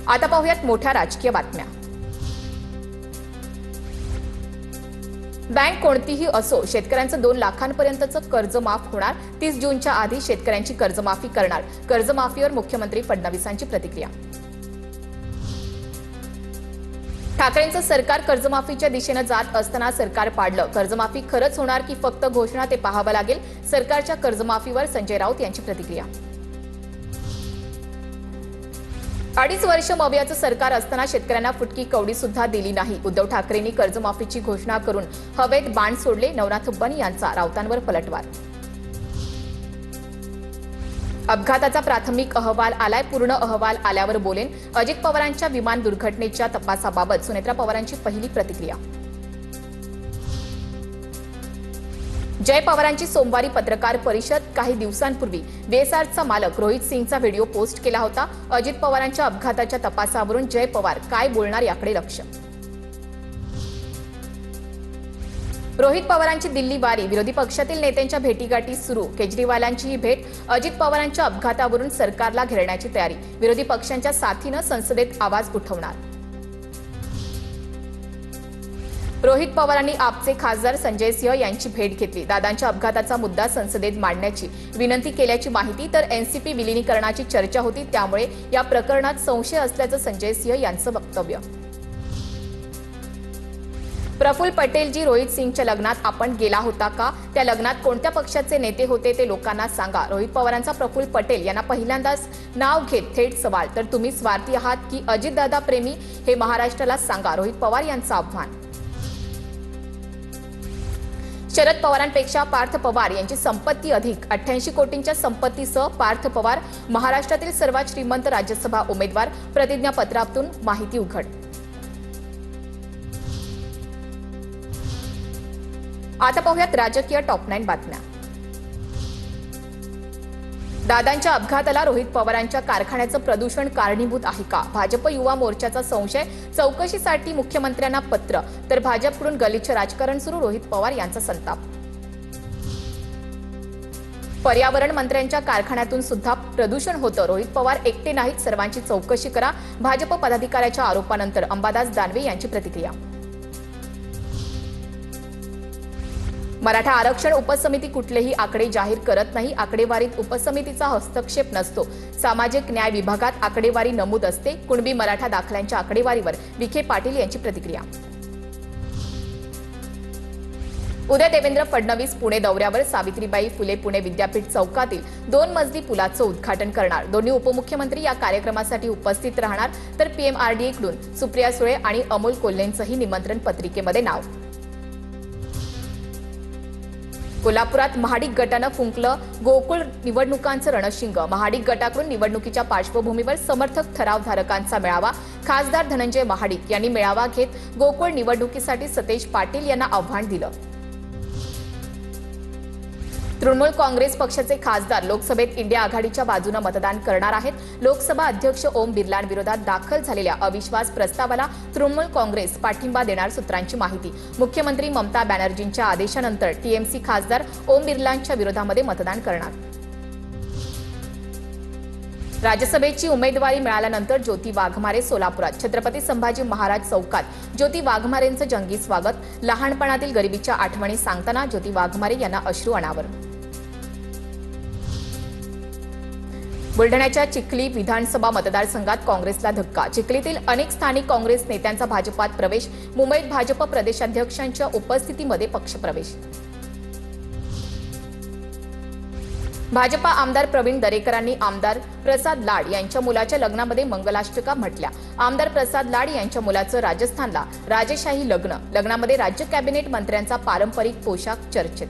आता पाहूयात मोठ्या राजकीय बातम्या। बँक कोणतीही असो, शेतकऱ्यांचं 2 लाखांपर्यंतचं कर्ज माफ होणार। 30 जूनच्या आधी शेतकऱ्यांची कर्जमाफी करणार। कर्जमाफीवर मुख्यमंत्री फडणवीसांची प्रतिक्रिया। ठाकरेंचं सरकार कर्जमाफीच्या दिशेने जात असताना सरकार पाडलं। कर्जमाफी खरंच होणार की फक्त घोषणा ते पाहावं लागेल। सरकारच्या कर्जमाफीवर संजय राऊत यांची प्रतिक्रिया। 2.5 वर्ष मवियाचं सरकार असताना शेतकऱ्यांना फुटकी कवडी सुद्धा दिली नाही। उद्धव ठाकरेंनी कर्जमाफीची घोषणा करून हवेत बाण सोडले। नवनाथ बन यांचा राऊतांवर पलटवार। अपघाताचा प्राथमिक अहवाल आलाय, पूर्ण अहवाल आल्यावर बोलेन। अजित पवारांच्या विमान दुर्घटनेच्या तपासाबाबत सुनेत्रा पवारांची पहिली प्रतिक्रिया। जय पवारांची सोमवारी पत्रकार परिषद। काही दिवसांपूर्वी बेसारचा मालक रोहित सिंगचा व्हिडिओ पोस्ट केला होता। अजित पवारांच्या अपघाताच्या तपासावरून जय पवार काय बोलणार याकडे लक्ष। रोहित पवारांची दिल्ली वारी, विरोधी पक्षातील नेत्यांच्या भेटीगाठी सुरू। केजरीवालांची ही भेट। अजित पवारांच्या अपघातावरून सरकारला घेरण्याची तयारी। विरोधी पक्षांच्या साथीनं संसदेत आवाज उठवणार। रोहित पवारांनी आपचे खासदार संजय सिंह यांची भेट घेतली। दादांच्या अपघाताचा मुद्दा संसदेत मांडण्याची विनंती केल्याची माहिती। तर एनसीपी विलीनीकरणाची चर्चा होती, त्यामुळे या प्रकरणात संशय असल्याचं संजय सिंह यांचं वक्तव्य। प्रफुल्ल पटेलजी, रोहित सिंगच्या लग्नात आपण गेला होता का? त्या लग्नात कोणत्या पक्षाचे नेते होते ते लोकांना सांगा। रोहित पवारांचा प्रफुल्ल पटेल यांना पहिल्यांदाच नाव घेत थेट सवाल। तर तुम्ही स्वार्थी आहात की अजितदादा प्रेमी, हे महाराष्ट्राला सांगा। रोहित पवार यांचं आव्हान। शरद पवारांपेक्षा पार्थ पवार यांची संपत्ती अधिक। 88 कोटींच्या संपत्तीसह पार्थ पवार महाराष्ट्रातील सर्वात श्रीमंत राज्यसभा उमेदवार। प्रतिज्ञापत्रातून माहिती उघड। आता पाहूयात राजकीय टॉप 9 बातम्या। दादांच्या अपघाताला रोहित पवारांच्या कारखान्याचं प्रदूषण कारणीभूत आहे का? भाजप युवा मोर्चाचा संशय। चौकशीसाठी मुख्यमंत्र्यांना पत्र। तर भाजपकडून गलिच्छ राजकारण सुरू। रोहित पवार यांचा संताप। पर्यावरण मंत्र्यांच्या कारखान्यातून सुद्धा प्रदूषण होतं। रोहित पवार एकटे नाहीत, सर्वांची चौकशी करा। भाजप पदाधिकाऱ्याच्या आरोपानंतर अंबादास दानवे यांची प्रतिक्रिया। मराठा आरक्षण उपसमिती कुठलेही आकडे जाहीर करत नाही। आकडेवारीत उपसमितीचा हस्तक्षेप नसतो। सामाजिक न्याय विभागात आकडेवारी नमूद असते। कुणबी मराठा दाखल्यांच्या आकडेवारीवर विखे पाटील यांची प्रतिक्रिया। उद्या देवेंद्र फडणवीस पुणे दौऱ्यावर। सावित्रीबाई फुले पुणे विद्यापीठ चौकातील 2 मजली पुलाचं उद्घाटन करणार। दोन्ही उपमुख्यमंत्री या कार्यक्रमासाठी उपस्थित राहणार। तर पीएमआरडीए कडून सुप्रिया सुळे आणि अमोल कोल्हेंचंही निमंत्रण पत्रिकेमध्ये नाव। कोल्हापुरात महाडिक गटानं फुंकलं गोकुळ निवडणुकांचं रणशिंग। महाडिक गटाकडून निवडणुकीच्या पार्श्वभूमीवर समर्थक ठरावधारकांचा मेळावा। खासदार धनंजय महाडिक यांनी मेळावा घेत गोकुळ निवडणुकीसाठी सतेज पाटील यांना आव्हान दिलं। तृणमूल काँग्रेस पक्षाचे खासदार लोकसभेत इंडिया आघाडीच्या बाजूने मतदान करणार आहेत। लोकसभा अध्यक्ष ओम बिर्लांविरोधात दाखल झालेल्या अविश्वास प्रस्तावाला तृणमूल काँग्रेस पाठिंबा देणार, सूत्रांची माहिती। मुख्यमंत्री ममता बॅनर्जींच्या आदेशानंतर टीएमसी खासदार ओम बिर्लांच्या विरोधामध्ये मतदान करणार। राज्यसभेची उमेदवारी मिळाल्यानंतर ज्योती वाघमारे सोलापुरात। छत्रपती संभाजी महाराज चौकात ज्योती वाघमारेंचं जंगी स्वागत। लहानपणातील गरिबीच्या आठवणी सांगताना ज्योती वाघमारे यांना अश्रू अनावर। बुलढाण्याच्या चिखली विधानसभा मतदारसंघात काँग्रेसला धक्का। चिखलीतील अनेक स्थानिक काँग्रेस नेत्यांचा भाजपात प्रवेश। मुंबईत भाजप प्रदेशाध्यक्षांच्या उपस्थितीमध्ये पक्षप्रवेश। भाजपा आमदार प्रवीण दरेकरांनी आमदार प्रसाद लाड यांच्या मुलाच्या लग्नामध्ये मंगलाष्टका म्हटल्या। आमदार प्रसाद लाड यांच्या मुलाचं राजस्थानला राजेशाही लग्न। लग्नामध्ये राज्य कॅबिनेट मंत्र्यांचा पारंपरिक पोशाख चर्चेत।